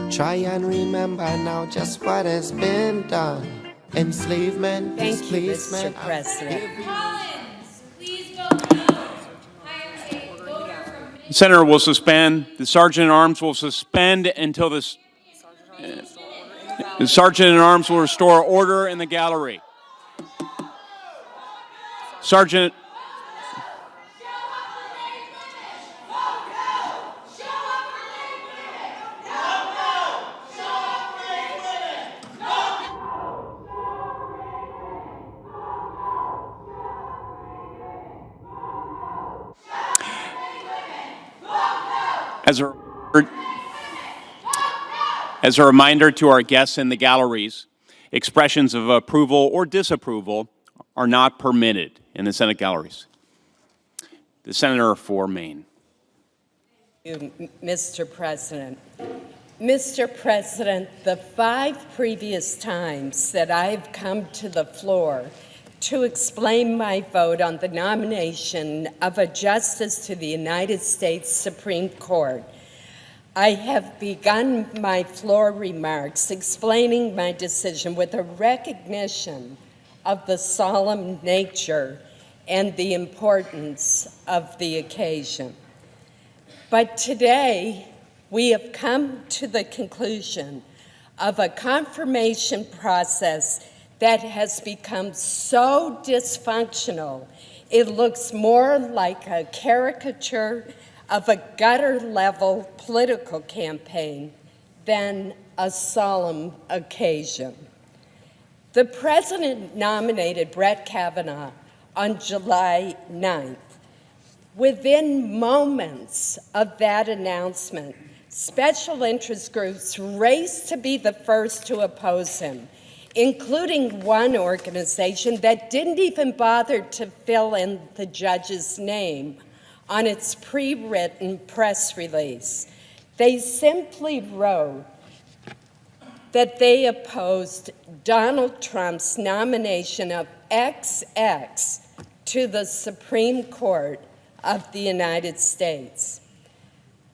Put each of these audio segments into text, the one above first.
Try and remember now just what has been done. Enslavement, Thank you, displacement. Mr. President. Collins, please vote no. Hire a voter from The senator will suspend. The sergeant at arms will suspend until the sergeant at arms will restore order in the gallery. Sergeant. As a reminder to our guests in the galleries, expressions of approval or disapproval are not permitted in the Senate galleries. The senator for Maine. Thank you, Mr. President. Mr. President, the 5 previous times that I've come to the floor to explain my vote on the nomination of a justice to the United States Supreme Court, I have begun my floor remarks explaining my decision with a recognition of the solemn nature and the importance of the occasion. But today, we have come to the conclusion of a confirmation process that has become so dysfunctional, it looks more like a caricature of a gutter-level political campaign than a solemn occasion. The president nominated Brett Kavanaugh on July 9th. Within moments of that announcement, special interest groups raced to be the first to oppose him, including one organization that didn't even bother to fill in the judge's name on its pre-written press release. They simply wrote that they opposed Donald Trump's nomination of XX to the Supreme Court of the United States.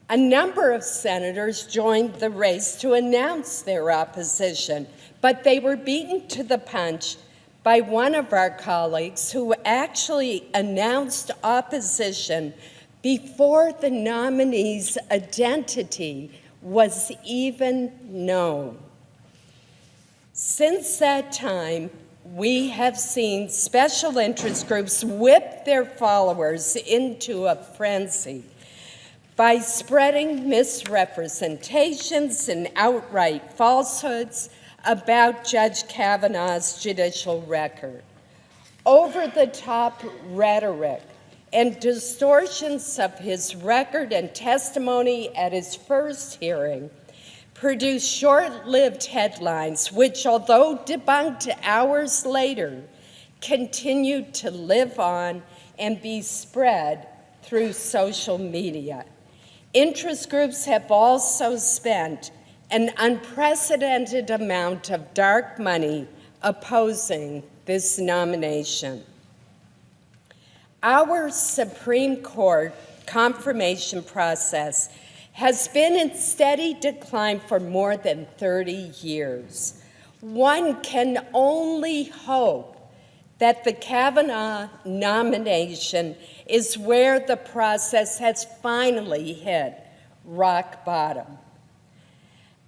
A number of senators joined the race to announce their opposition, but they were beaten to the punch by one of our colleagues who actually announced opposition before the nominee's identity was even known. Since that time, we have seen special interest groups whip their followers into a frenzy by spreading misrepresentations and outright falsehoods about Judge Kavanaugh's judicial record. Over-the-top rhetoric and distortions of his record and testimony at his first hearing produced short-lived headlines which, although debunked hours later, continued to live on and be spread through social media. Interest groups have also spent an unprecedented amount of dark money opposing this nomination. Our Supreme Court confirmation process has been in steady decline for more than 30 years. One can only hope that the Kavanaugh nomination is where the process has finally hit rock bottom.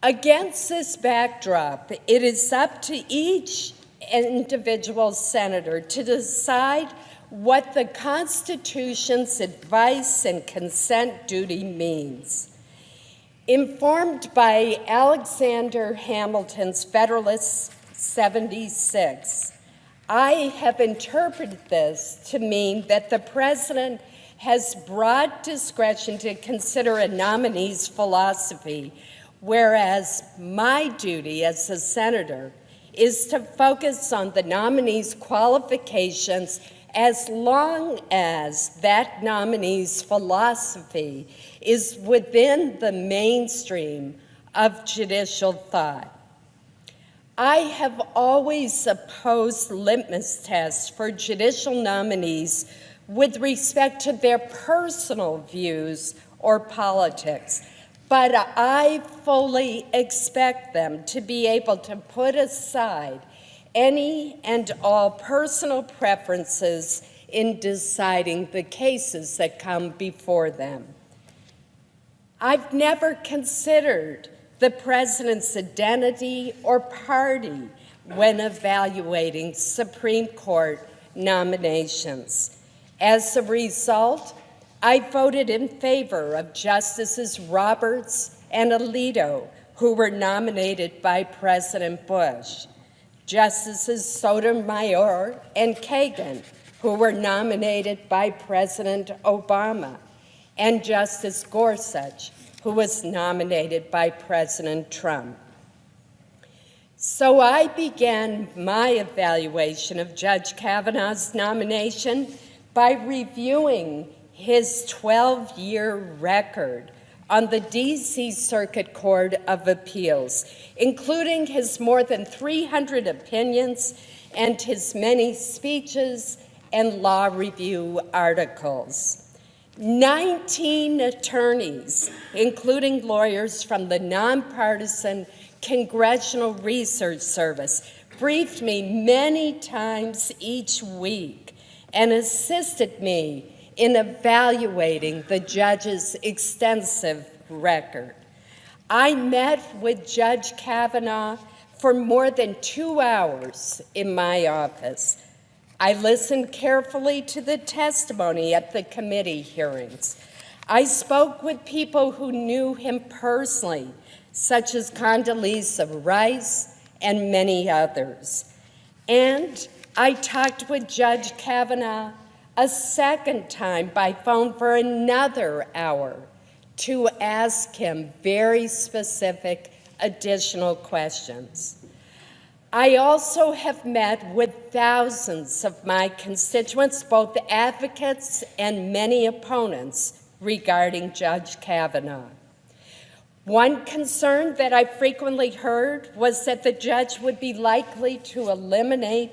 Against this backdrop, it is up to each individual senator to decide what the Constitution's advice and consent duty means. Informed by Alexander Hamilton's Federalist 76, I have interpreted this to mean that the president has broad discretion to consider a nominee's philosophy, whereas my duty as a senator is to focus on the nominee's qualifications as long as that nominee's philosophy is within the mainstream of judicial thought. I have always opposed litmus tests for judicial nominees with respect to their personal views or politics, but I fully expect them to be able to put aside any and all personal preferences in deciding the cases that come before them. I've never considered the president's identity or party when evaluating Supreme Court nominations. As a result, I voted in favor of Justices Roberts and Alito, who were nominated by President Bush, Justices Sotomayor and Kagan, who were nominated by President Obama, and Justice Gorsuch, who was nominated by President Trump. So I began my evaluation of Judge Kavanaugh's nomination by reviewing his 12-year record on the D.C. Circuit Court of Appeals, including his more than 300 opinions and his many speeches and law review articles. 19 attorneys, including lawyers from the nonpartisan Congressional Research Service, briefed me many times each week and assisted me in evaluating the judge's extensive record. I met with Judge Kavanaugh for more than 2 hours in my office. I listened carefully to the testimony at the committee hearings. I spoke with people who knew him personally, such as Condoleezza Rice and many others. And I talked with Judge Kavanaugh a second time by phone for another hour to ask him very specific additional questions. I also have met with thousands of my constituents, both advocates and many opponents, regarding Judge Kavanaugh. One concern that I frequently heard was that the judge would be likely to eliminate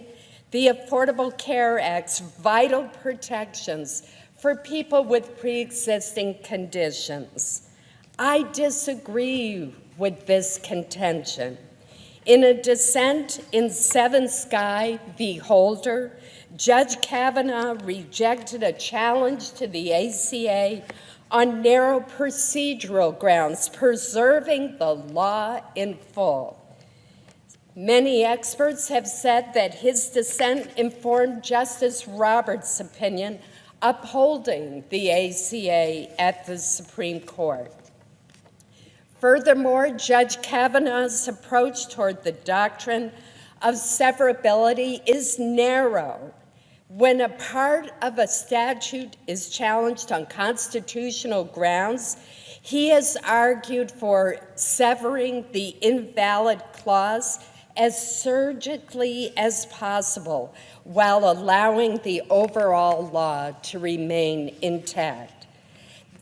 the Affordable Care Act's vital protections for people with pre-existing conditions. I disagree with this contention. In a dissent in Seven Sky v. Holder, Judge Kavanaugh rejected a challenge to the ACA on narrow procedural grounds, preserving the law in full. Many experts have said that his dissent informed Justice Roberts' opinion upholding the ACA at the Supreme Court. Furthermore, Judge Kavanaugh's approach toward the doctrine of severability is narrow. When a part of a statute is challenged on constitutional grounds, he has argued for severing the invalid clause as surgically as possible while allowing the overall law to remain intact.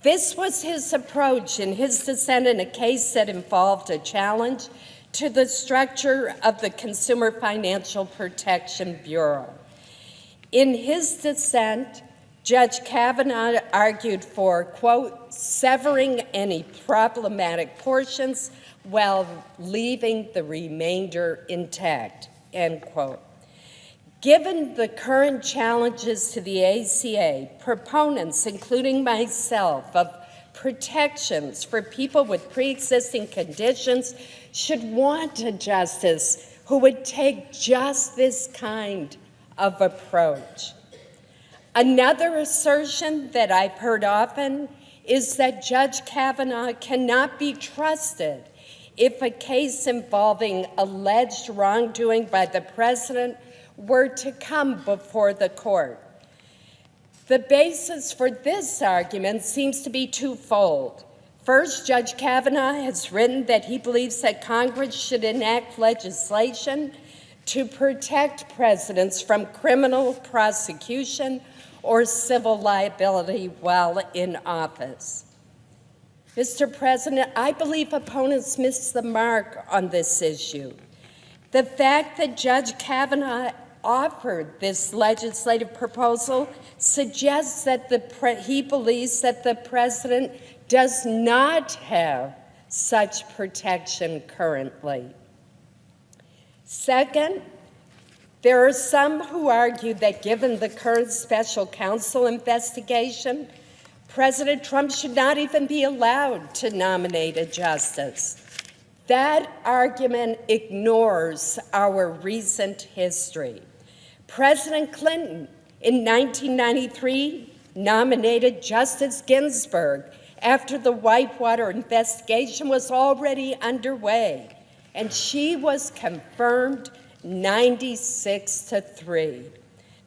This was his approach in his dissent in a case that involved a challenge to the structure of the Consumer Financial Protection Bureau. In his dissent, Judge Kavanaugh argued for, quote, severing any problematic portions while leaving the remainder intact, end quote. Given the current challenges to the ACA, proponents, including myself, of protections for people with pre-existing conditions should want a justice who would take just this kind of approach. Another assertion that I've heard often is that Judge Kavanaugh cannot be trusted if a case involving alleged wrongdoing by the president were to come before the court. The basis for this argument seems to be twofold. First, Judge Kavanaugh has written that he believes that Congress should enact legislation to protect presidents from criminal prosecution or civil liability while in office. Mr. President, I believe opponents miss the mark on this issue. The fact that Judge Kavanaugh offered this legislative proposal suggests that he believes that the president does not have such protection currently. Second, there are some who argue that given the current special counsel investigation, President Trump should not even be allowed to nominate a justice. That argument ignores our recent history. President Clinton in 1993 nominated Justice Ginsburg after the Whitewater investigation was already underway, and she was confirmed 96-3.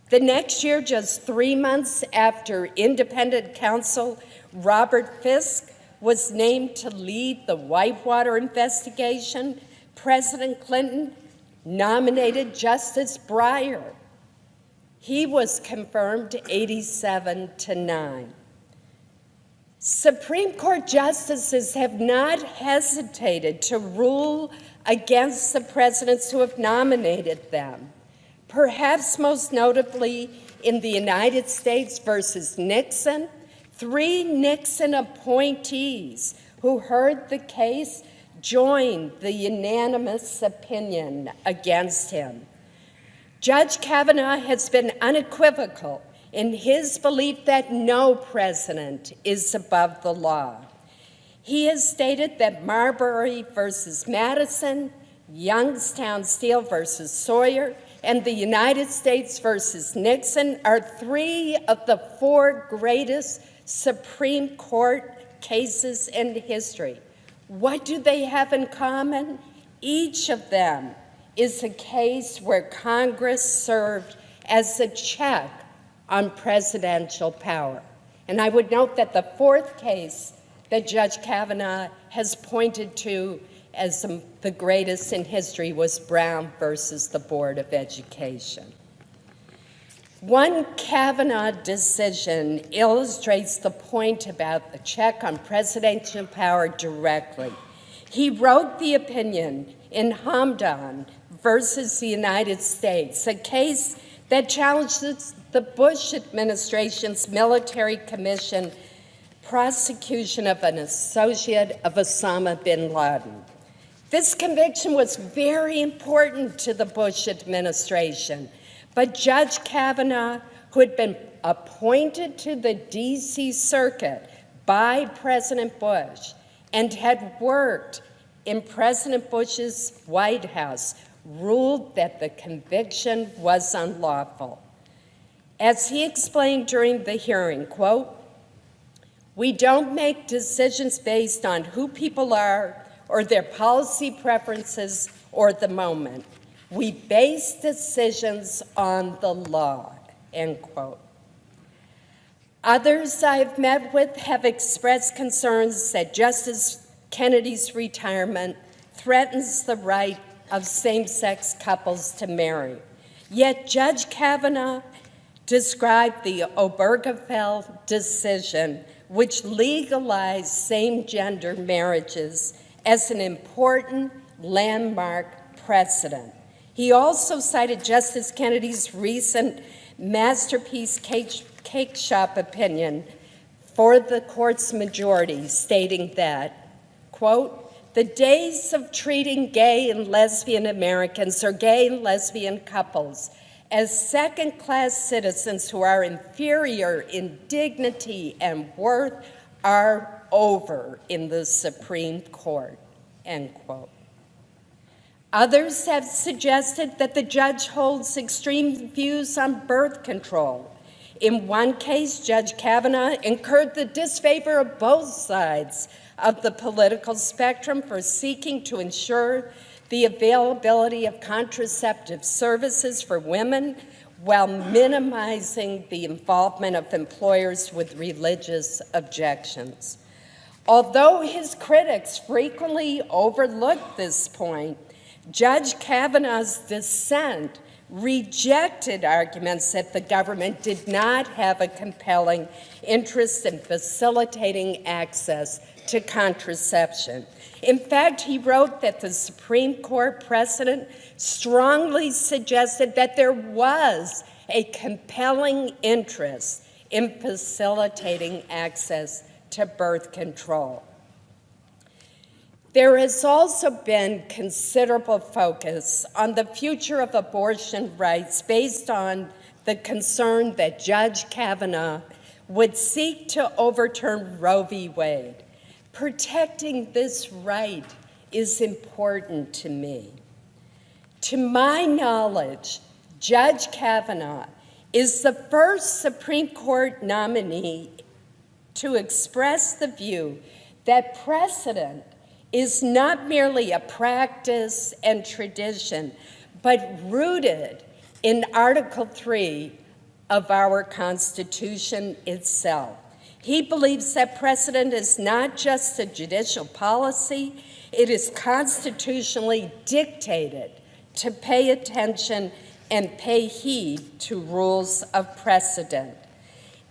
The next year, just 3 months after independent counsel Robert Fisk was named to lead the Whitewater investigation, President Clinton nominated Justice Breyer. He was confirmed 87-9. Supreme Court justices have not hesitated to rule against the presidents who have nominated them. Perhaps most notably in the United States versus Nixon, 3 Nixon appointees who heard the case joined the unanimous opinion against him. Judge Kavanaugh has been unequivocal in his belief that no president is above the law. He has stated that Marbury versus Madison, Youngstown Steel versus Sawyer, and the United States versus Nixon are 3 of the 4 greatest Supreme Court cases in history. What do they have in common? Each of them is a case where Congress served as a check on presidential power. And I would note that the 4th case that Judge Kavanaugh has pointed to as the greatest in history was Brown versus the Board of Education. One Kavanaugh decision illustrates the point about the check on presidential power directly. He wrote the opinion in Hamdan versus the United States, a case that challenges the Bush administration's military commission prosecution of an associate of Osama bin Laden. This conviction was very important to the Bush administration, but Judge Kavanaugh, who had been appointed to the D.C. Circuit by President Bush and had worked in President Bush's White House, ruled that the conviction was unlawful. As he explained during the hearing, quote, "We don't make decisions based on who people are or their policy preferences or the moment. We base decisions on the law," end quote. Others I've met with have expressed concerns that Justice Kennedy's retirement threatens the right of same-sex couples to marry. Yet Judge Kavanaugh described the Obergefell decision, which legalized same-gender marriages, as an important landmark precedent. He also cited Justice Kennedy's recent masterpiece cake shop opinion for the court's majority, stating that, quote, "The days of treating gay and lesbian Americans or gay and lesbian couples as second-class citizens who are inferior in dignity and worth are over in the Supreme Court," end quote. Others have suggested that the judge holds extreme views on birth control. In one case, Judge Kavanaugh incurred the disfavor of both sides of the political spectrum for seeking to ensure the availability of contraceptive services for women while minimizing the involvement of employers with religious objections. Although his critics frequently overlooked this point, Judge Kavanaugh's dissent rejected arguments that the government did not have a compelling interest in facilitating access to contraception. In fact, he wrote that the Supreme Court precedent strongly suggested that there was a compelling interest in facilitating access to birth control. There has also been considerable focus on the future of abortion rights based on the concern that Judge Kavanaugh would seek to overturn Roe v. Wade. Protecting this right is important to me. To my knowledge, Judge Kavanaugh is the first Supreme Court nominee to express the view that precedent is not merely a practice and tradition, but rooted in Article 3 of our Constitution itself. He believes that precedent is not just a judicial policy, it is constitutionally dictated to pay attention and pay heed to rules of precedent.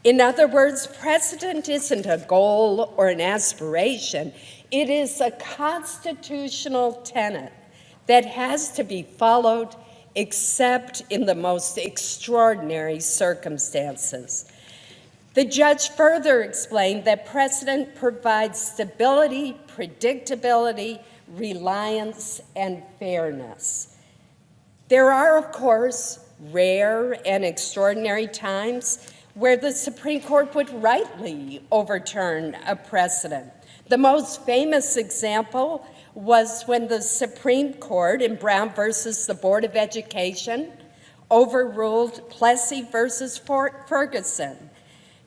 In other words, precedent isn't a goal or an aspiration, it is a constitutional tenet that has to be followed except in the most extraordinary circumstances. The judge further explained that precedent provides stability, predictability, reliance, and fairness. There are, of course, rare and extraordinary times where the Supreme Court would rightly overturn a precedent. The most famous example was when the Supreme Court in Brown versus the Board of Education overruled Plessy versus Ferguson,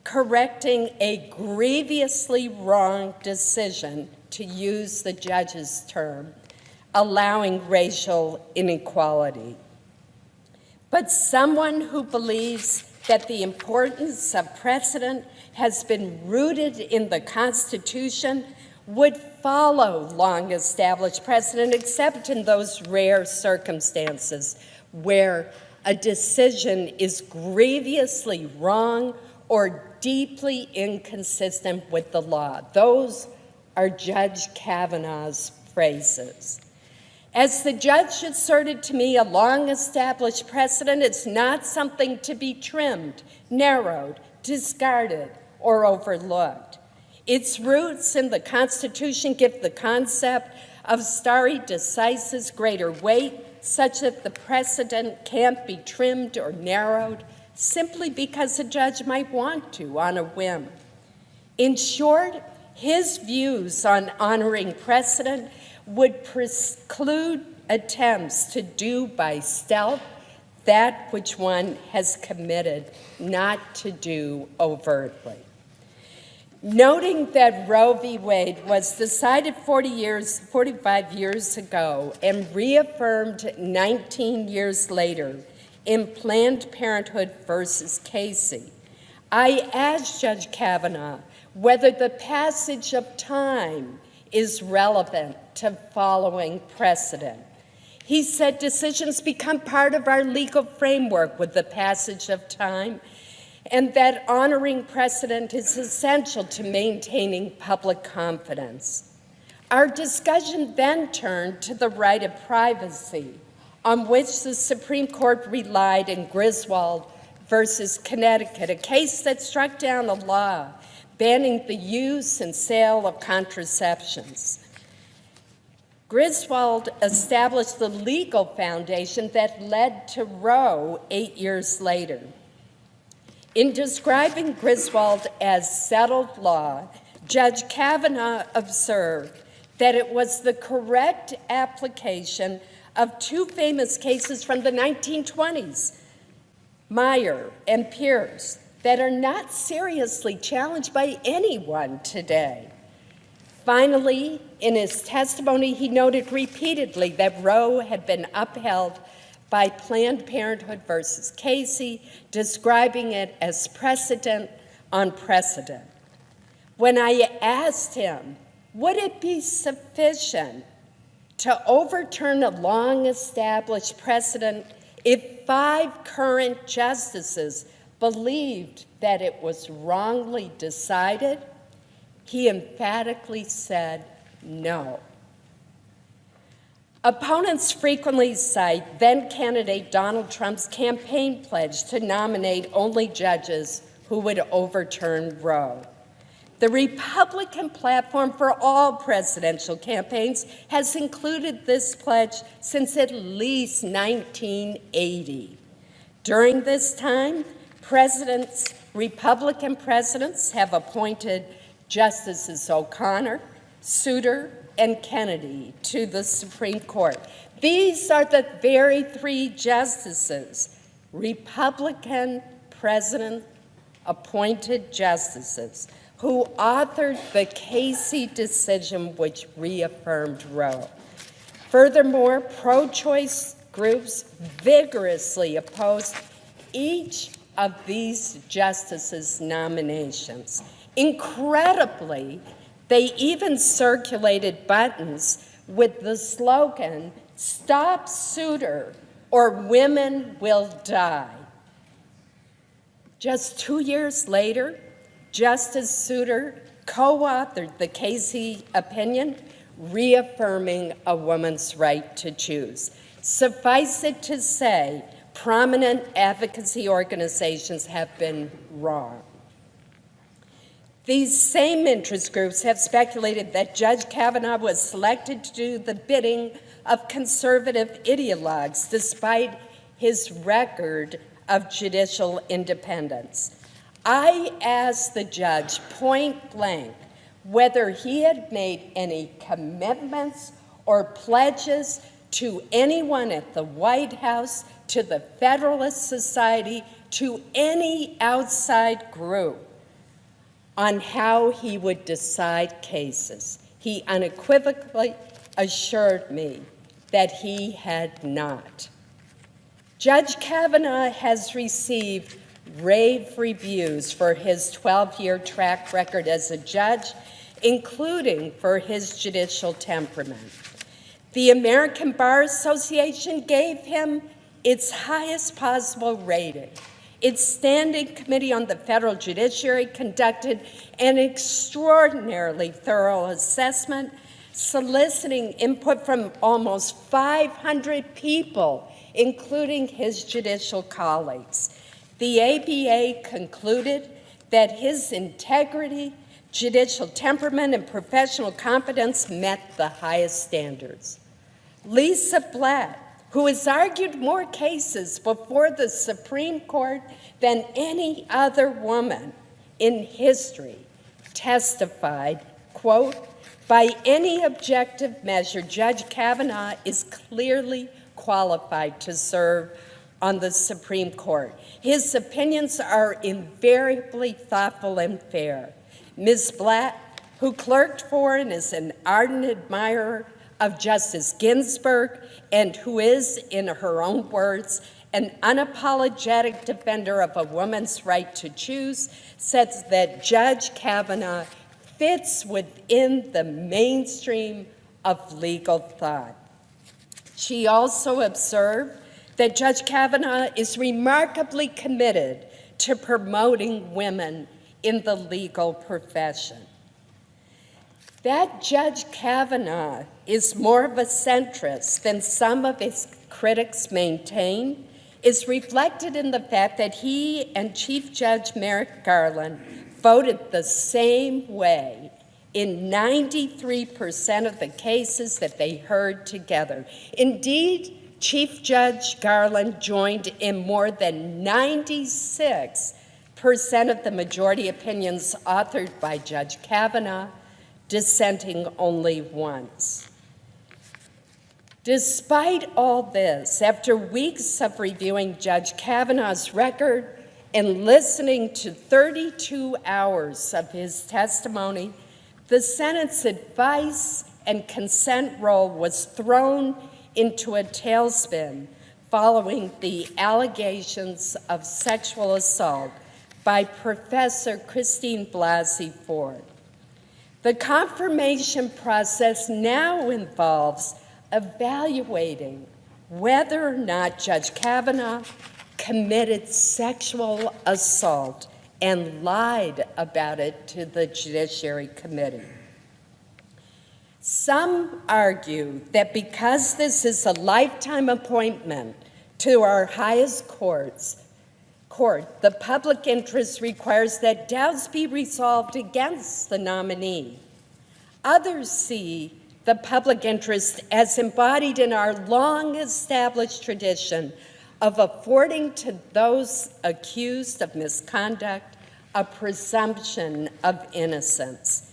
correcting a grievously wrong decision, to use the judge's term, allowing racial inequality. But someone who believes that the importance of precedent has been rooted in the Constitution would follow long-established precedent, except in those rare circumstances where a decision is grievously wrong or deeply inconsistent with the law. Those are Judge Kavanaugh's phrases. As the judge asserted to me, a long-established precedent is not something to be trimmed, narrowed, discarded, or overlooked. Its roots in the Constitution give the concept of stare decisis greater weight, such that the precedent can't be trimmed or narrowed simply because a judge might want to on a whim. In short, his views on honoring precedent would preclude attempts to do by stealth that which one has committed not to do overtly. Noting that Roe v. Wade was decided 45 years ago and reaffirmed 19 years later in Planned Parenthood versus Casey, I asked Judge Kavanaugh whether the passage of time is relevant to following precedent. He said decisions become part of our legal framework with the passage of time, and that honoring precedent is essential to maintaining public confidence. Our discussion then turned to the right of privacy, on which the Supreme Court relied in Griswold versus Connecticut, a case that struck down a law banning the use and sale of contraceptions. Griswold established the legal foundation that led to Roe 8 years later. In describing Griswold as settled law, Judge Kavanaugh observed that it was the correct application of two famous cases from the 1920s, Meyer and Pierce, that are not seriously challenged by anyone today. Finally, in his testimony, he noted repeatedly that Roe had been upheld by Planned Parenthood versus Casey, describing it as precedent on precedent. When I asked him, would it be sufficient to overturn a long-established precedent if 5 current justices believed that it was wrongly decided, he emphatically said no. Opponents frequently cite then-candidate Donald Trump's campaign pledge to nominate only judges who would overturn Roe. The Republican platform for all presidential campaigns has included this pledge since at least 1980. During this time, Republican presidents have appointed Justices O'Connor, Souter, and Kennedy to the Supreme Court. These are the very three justices, Republican president-appointed justices, who authored the Casey decision which reaffirmed Roe. Furthermore, pro-choice groups vigorously opposed each of these justices' nominations. Incredibly, they even circulated buttons with the slogan, "Stop Souter or women will die." Just 2 years later, Justice Souter co-authored the Casey opinion, reaffirming a woman's right to choose. Suffice it to say, prominent advocacy organizations have been wrong. These same interest groups have speculated that Judge Kavanaugh was selected to do the bidding of conservative ideologues despite his record of judicial independence. I asked the judge point blank whether he had made any commitments or pledges to anyone at the White House, to the Federalist Society, to any outside group on how he would decide cases. He unequivocally assured me that he had not. Judge Kavanaugh has received rave reviews for his 12-year track record as a judge, including for his judicial temperament. The American Bar Association gave him its highest possible rating. Its Standing Committee on the Federal Judiciary conducted an extraordinarily thorough assessment, soliciting input from almost 500 people, including his judicial colleagues. The ABA concluded that his integrity, judicial temperament, and professional competence met the highest standards. Lisa Blatt, who has argued more cases before the Supreme Court than any other woman in history, testified, quote, "By any objective measure, Judge Kavanaugh is clearly qualified to serve on the Supreme Court. His opinions are invariably thoughtful and fair." Ms. Blatt, who clerked for and is an ardent admirer of Justice Ginsburg, and who is, in her own words, an unapologetic defender of a woman's right to choose, says that Judge Kavanaugh fits within the mainstream of legal thought. She also observed that Judge Kavanaugh is remarkably committed to promoting women in the legal profession. That Judge Kavanaugh is more of a centrist than some of his critics maintain is reflected in the fact that he and Chief Judge Merrick Garland voted the same way in 93% of the cases that they heard together. Indeed, Chief Judge Garland joined in more than 96% of the majority opinions authored by Judge Kavanaugh, dissenting only once. Despite all this, after weeks of reviewing Judge Kavanaugh's record and listening to 32 hours of his testimony, the Senate's advice and consent role was thrown into a tailspin following the allegations of sexual assault by Professor Christine Blasey Ford. The confirmation process now involves evaluating whether or not Judge Kavanaugh committed sexual assault and lied about it to the Judiciary Committee. Some argue that because this is a lifetime appointment to our highest courts, Court, the public interest requires that doubts be resolved against the nominee. Others see the public interest as embodied in our long-established tradition of affording to those accused of misconduct a presumption of innocence.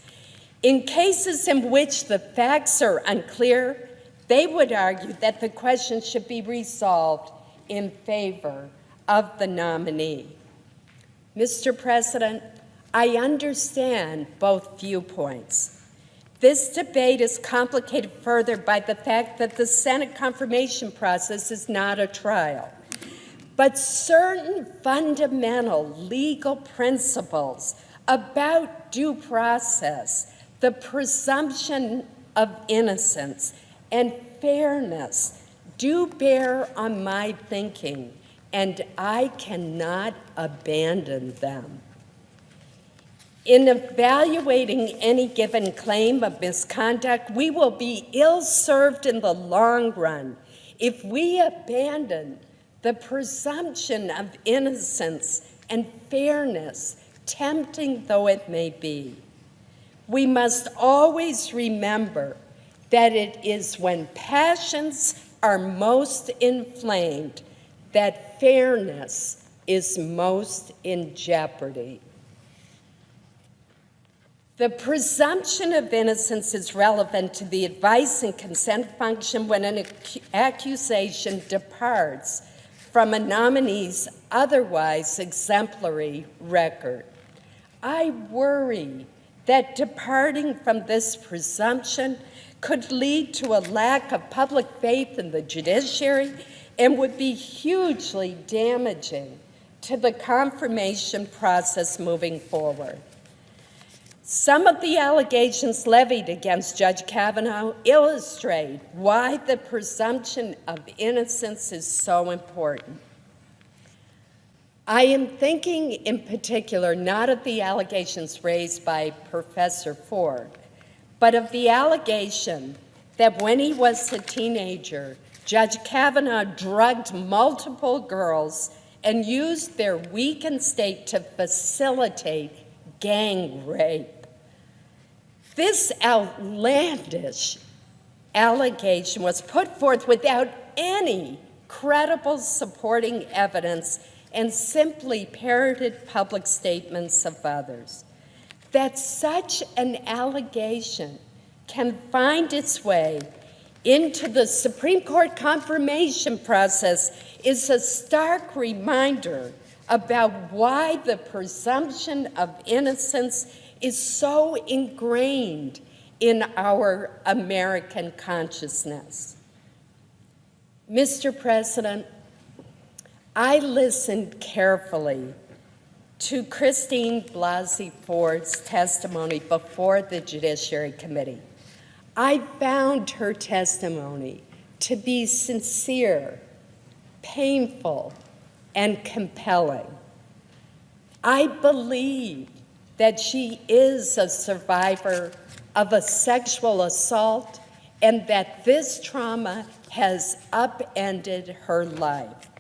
In cases in which the facts are unclear, they would argue that the question should be resolved in favor of the nominee. Mr. President, I understand both viewpoints. This debate is complicated further by the fact that the Senate confirmation process is not a trial. But certain fundamental legal principles about due process, the presumption of innocence, and fairness do bear on my thinking, and I cannot abandon them. In evaluating any given claim of misconduct, we will be ill-served in the long run if we abandon the presumption of innocence and fairness, tempting though it may be. We must always remember that it is when passions are most inflamed that fairness is most in jeopardy. The presumption of innocence is relevant to the advice and consent function when an accusation departs from a nominee's otherwise exemplary record. I worry that departing from this presumption could lead to a lack of public faith in the judiciary and would be hugely damaging to the confirmation process moving forward. Some of the allegations levied against Judge Kavanaugh illustrate why the presumption of innocence is so important. I am thinking in particular not of the allegations raised by Professor Ford, but of the allegation that when he was a teenager, Judge Kavanaugh drugged multiple girls and used their weakened state to facilitate gang rape. This outlandish allegation was put forth without any credible supporting evidence and simply parroted public statements of others. That such an allegation can find its way into the Supreme Court confirmation process is a stark reminder about why the presumption of innocence is so ingrained in our American consciousness. Mr. President, I listened carefully to Christine Blasey Ford's testimony before the Judiciary Committee. I found her testimony to be sincere, painful, and compelling. I believe that she is a survivor of a sexual assault and that this trauma has upended her life.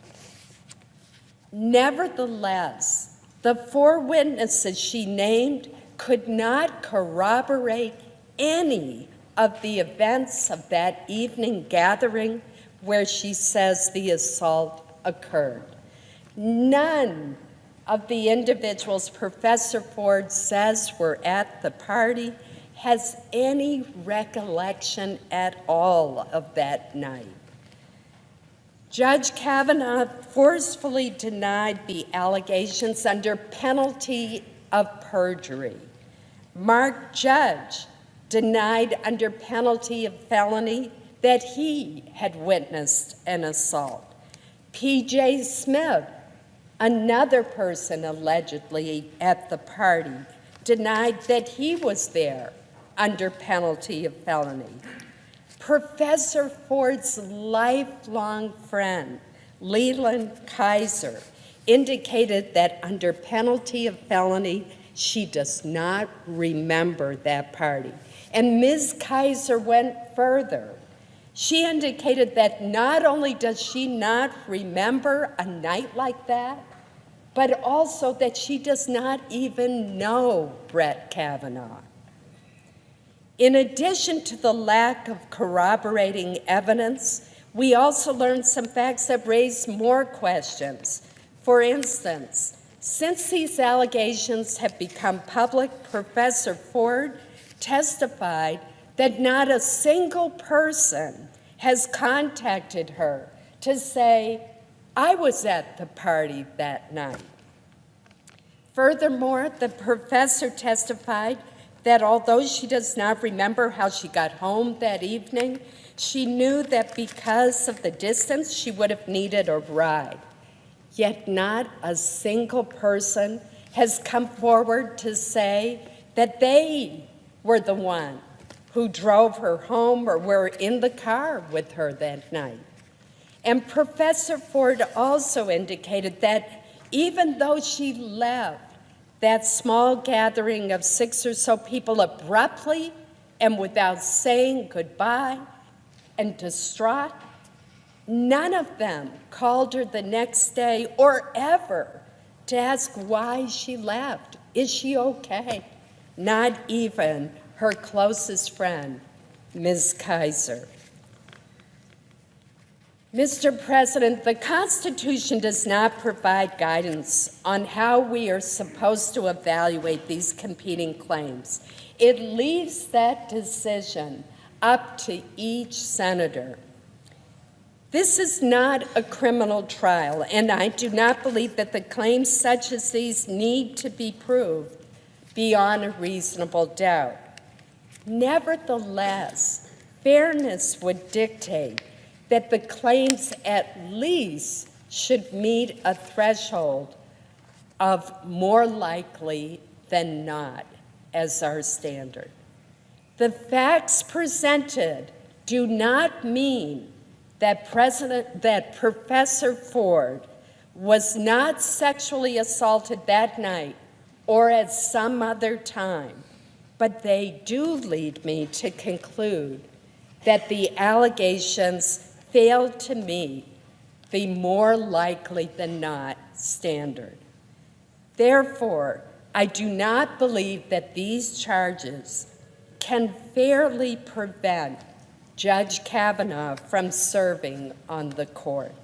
Nevertheless, the 4 witnesses she named could not corroborate any of the events of that evening gathering where she says the assault occurred. None of the individuals Professor Ford says were at the party has any recollection at all of that night. Judge Kavanaugh forcefully denied the allegations under penalty of perjury. Mark Judge denied under penalty of felony that he had witnessed an assault. P.J. Smith, another person allegedly at the party, denied that he was there under penalty of felony. Professor Ford's lifelong friend, Leland Kaiser, indicated that under penalty of felony, she does not remember that party. And Ms. Kaiser went further. She indicated that not only does she not remember a night like that, but also that she does not even know Brett Kavanaugh. In addition to the lack of corroborating evidence, we also learned some facts that raise more questions. For instance, since these allegations have become public, Professor Ford testified that not a single person has contacted her to say, "I was at the party that night." Furthermore, the professor testified that although she does not remember how she got home that evening, she knew that because of the distance, she would have needed a ride. Yet not a single person has come forward to say that they were the one who drove her home or were in the car with her that night. And Professor Ford also indicated that even though she left that small gathering of 6 or so people abruptly and without saying goodbye and distraught, none of them called her the next day or ever to ask why she left. Is she okay? Not even her closest friend, Ms. Kaiser. Mr. President, the Constitution does not provide guidance on how we are supposed to evaluate these competing claims. It leaves that decision up to each senator. This is not a criminal trial, and I do not believe that the claims such as these need to be proved beyond a reasonable doubt. Nevertheless, fairness would dictate that the claims at least should meet a threshold of more likely than not as our standard. The facts presented do not mean that Professor Ford was not sexually assaulted that night or at some other time, but they do lead me to conclude that the allegations failed to meet the more likely than not standard. Therefore, I do not believe that these charges can fairly prevent Judge Kavanaugh from serving on the court.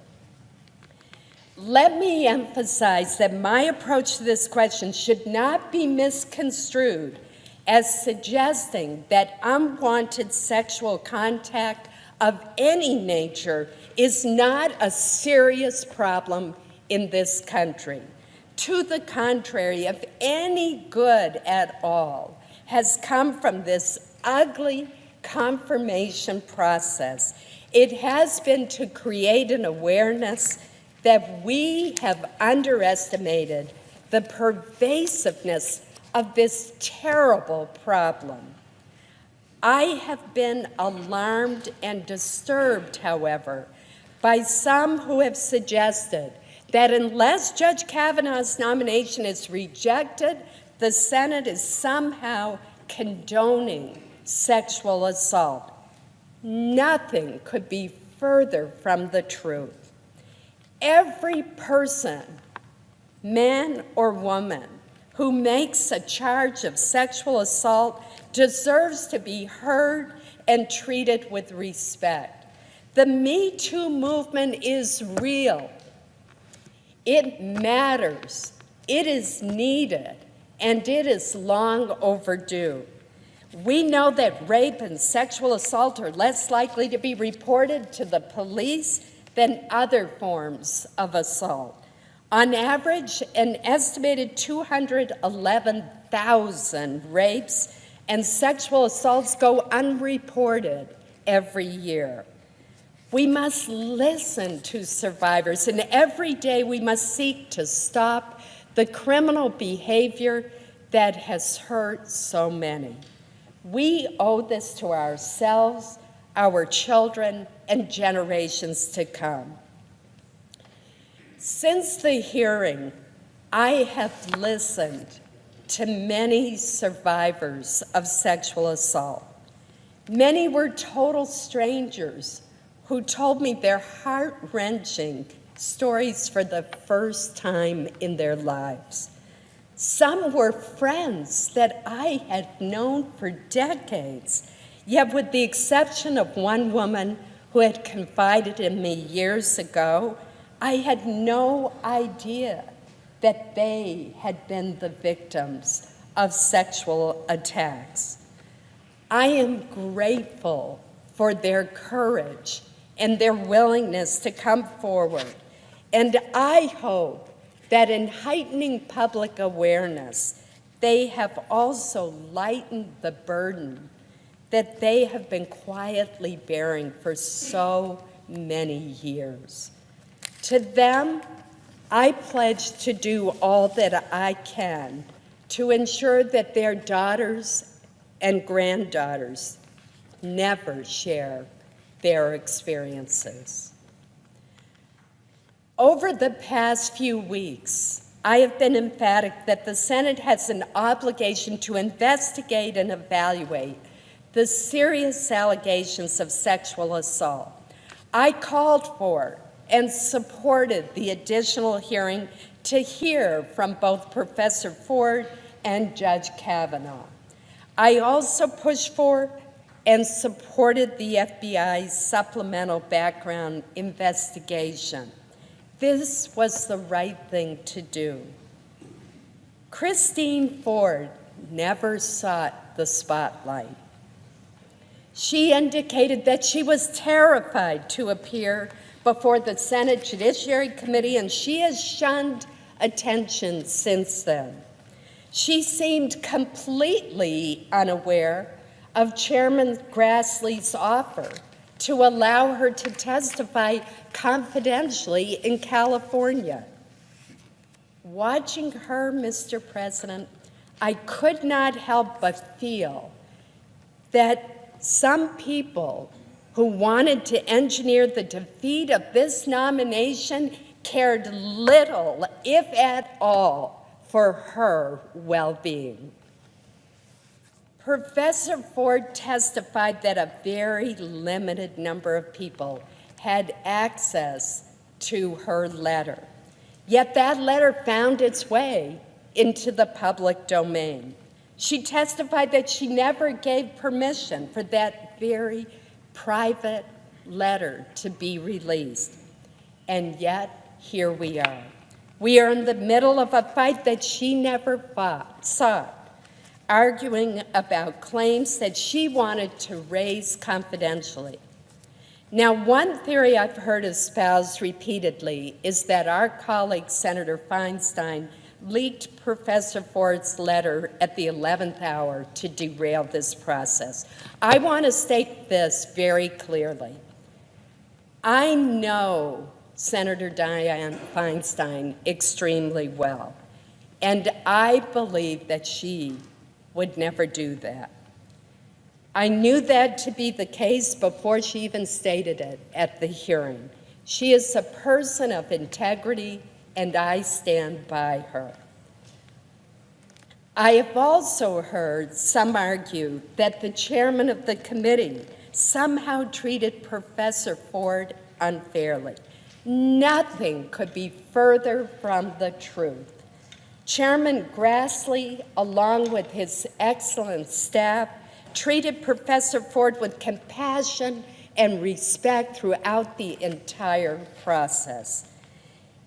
Let me emphasize that my approach to this question should not be misconstrued as suggesting that unwanted sexual contact of any nature is not a serious problem in this country. To the contrary, if any good at all has come from this ugly confirmation process, it has been to create an awareness that we have underestimated the pervasiveness of this terrible problem. I have been alarmed and disturbed, however, by some who have suggested that unless Judge Kavanaugh's nomination is rejected, the Senate is somehow condoning sexual assault. Nothing could be further from the truth. Every person, man or woman, who makes a charge of sexual assault deserves to be heard and treated with respect. The Me Too movement is real. It matters, it is needed, and it is long overdue. We know that rape and sexual assault are less likely to be reported to the police than other forms of assault. On average, an estimated 211,000 rapes and sexual assaults go unreported every year. We must listen to survivors, and every day we must seek to stop the criminal behavior that has hurt so many. We owe this to ourselves, our children, and generations to come. Since the hearing, I have listened to many survivors of sexual assault. Many were total strangers who told me their heart-wrenching stories for the first time in their lives. Some were friends that I had known for decades, yet with the exception of one woman who had confided in me years ago, I had no idea that they had been the victims of sexual attacks. I am grateful for their courage and their willingness to come forward, and I hope that in heightening public awareness, they have also lightened the burden that they have been quietly bearing for so many years. To them, I pledge to do all that I can to ensure that their daughters and granddaughters never share their experiences. Over the past few weeks, I have been emphatic that the Senate has an obligation to investigate and evaluate the serious allegations of sexual assault. I called for and supported the additional hearing to hear from both Professor Ford and Judge Kavanaugh. I also pushed for and supported the FBI's supplemental background investigation. This was the right thing to do. Christine Ford never sought the spotlight. She indicated that she was terrified to appear before the Senate Judiciary Committee, and she has shunned attention since then. She seemed completely unaware of Chairman Grassley's offer to allow her to testify confidentially in California. Watching her, Mr. President, I could not help but feel that some people who wanted to engineer the defeat of this nomination cared little, if at all, for her well-being. Professor Ford testified that a very limited number of people had access to her letter. Yet that letter found its way into the public domain. She testified that she never gave permission for that very private letter to be released. And yet, here we are. We are in the middle of a fight that she never sought, arguing about claims that she wanted to raise confidentially. Now, one theory I've heard espoused repeatedly is that our colleague, Senator Feinstein, leaked Professor Ford's letter at the 11th hour to derail this process. I want to state this very clearly. I know Senator Dianne Feinstein extremely well, and I believe that she would never do that. I knew that to be the case before she even stated it at the hearing. She is a person of integrity, and I stand by her. I have also heard some argue that the chairman of the committee somehow treated Professor Ford unfairly. Nothing could be further from the truth. Chairman Grassley, along with his excellent staff, treated Professor Ford with compassion and respect throughout the entire process.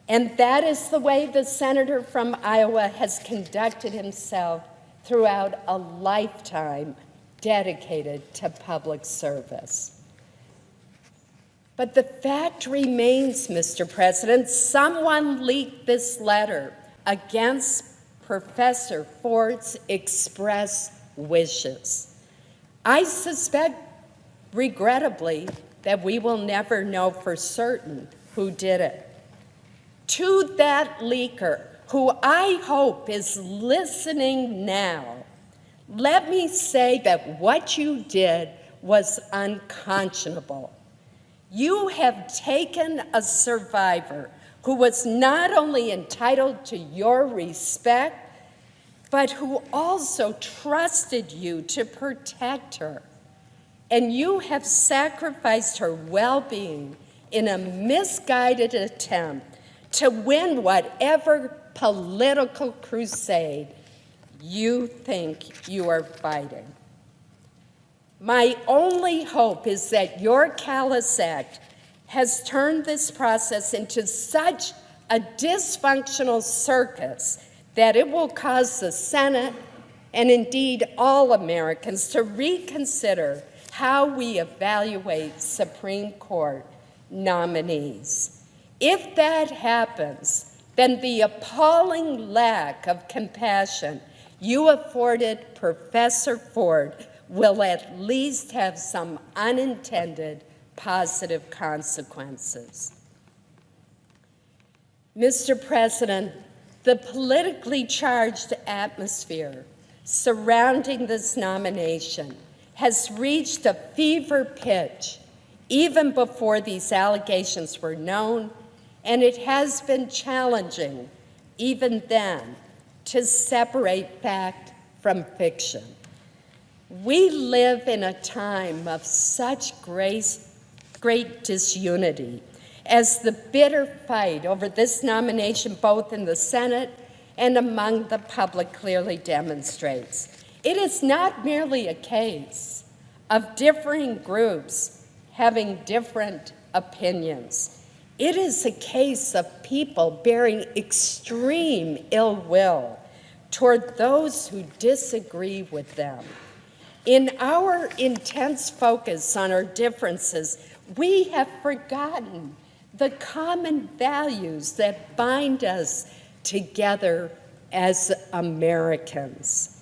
And that is the way the senator from Iowa has conducted himself throughout a lifetime dedicated to public service. But the fact remains, Mr. President, someone leaked this letter against Professor Ford's express wishes. I suspect, regrettably, that we will never know for certain who did it. To that leaker, who I hope is listening now, let me say that what you did was unconscionable. You have taken a survivor who was not only entitled to your respect, but who also trusted you to protect her. And you have sacrificed her well-being in a misguided attempt to win whatever political crusade you think you are fighting. My only hope is that your callous act has turned this process into such a dysfunctional circus that it will cause the Senate and indeed all Americans to reconsider how we evaluate Supreme Court nominees. If that happens, then the appalling lack of compassion you afforded Professor Ford will at least have some unintended positive consequences. Mr. President, the politically charged atmosphere surrounding this nomination has reached a fever pitch even before these allegations were known, and it has been challenging, even then, to separate fact from fiction. We live in a time of such great disunity as the bitter fight over this nomination, both in the Senate and among the public, clearly demonstrates. It is not merely a case of differing groups having different opinions. It is a case of people bearing extreme ill will toward those who disagree with them. In our intense focus on our differences, we have forgotten the common values that bind us together as Americans.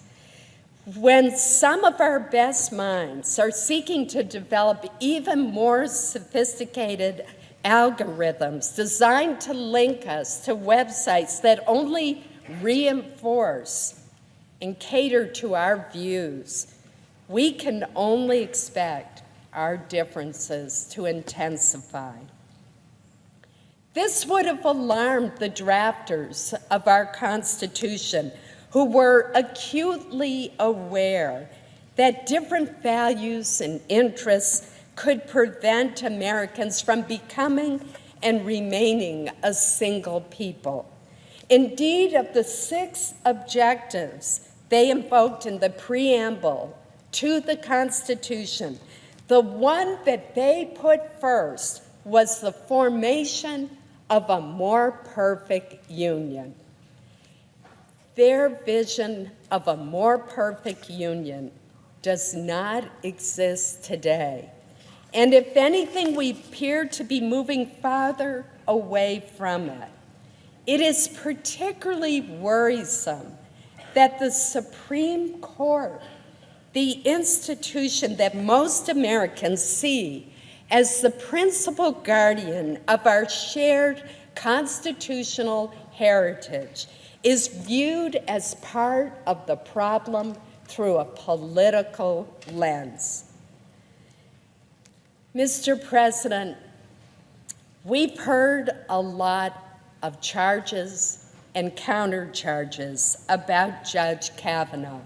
When some of our best minds are seeking to develop even more sophisticated algorithms designed to link us to websites that only reinforce and cater to our views, we can only expect our differences to intensify. This would have alarmed the drafters of our Constitution, who were acutely aware that different values and interests could prevent Americans from becoming and remaining a single people. Indeed, of the 6 objectives they invoked in the preamble to the Constitution, the one that they put first was the formation of a more perfect union. Their vision of a more perfect union does not exist today. And if anything, we appear to be moving farther away from it. It is particularly worrisome that the Supreme Court, the institution that most Americans see as the principal guardian of our shared constitutional heritage, is viewed as part of the problem through a political lens. Mr. President, we've heard a lot of charges and countercharges about Judge Kavanaugh.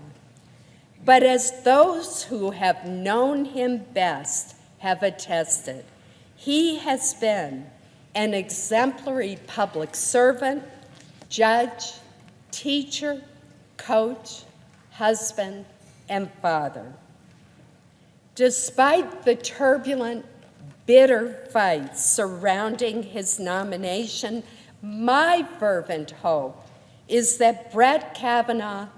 But as those who have known him best have attested, he has been an exemplary public servant, judge, teacher, coach, husband, and father. Despite the turbulent, bitter fights surrounding his nomination, my fervent hope is that Brett Kavanaugh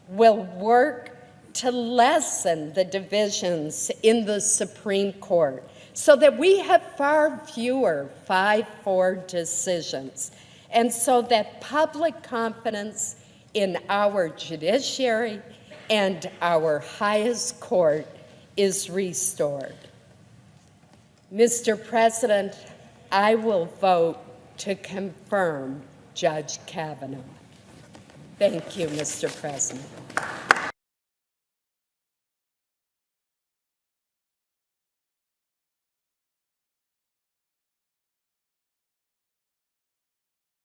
will work to lessen the divisions in the Supreme Court so that we have far fewer 5-4 decisions, and so that public confidence in our judiciary and our highest court is restored. Mr. President, I will vote to confirm Judge Kavanaugh. Thank you, Mr. President.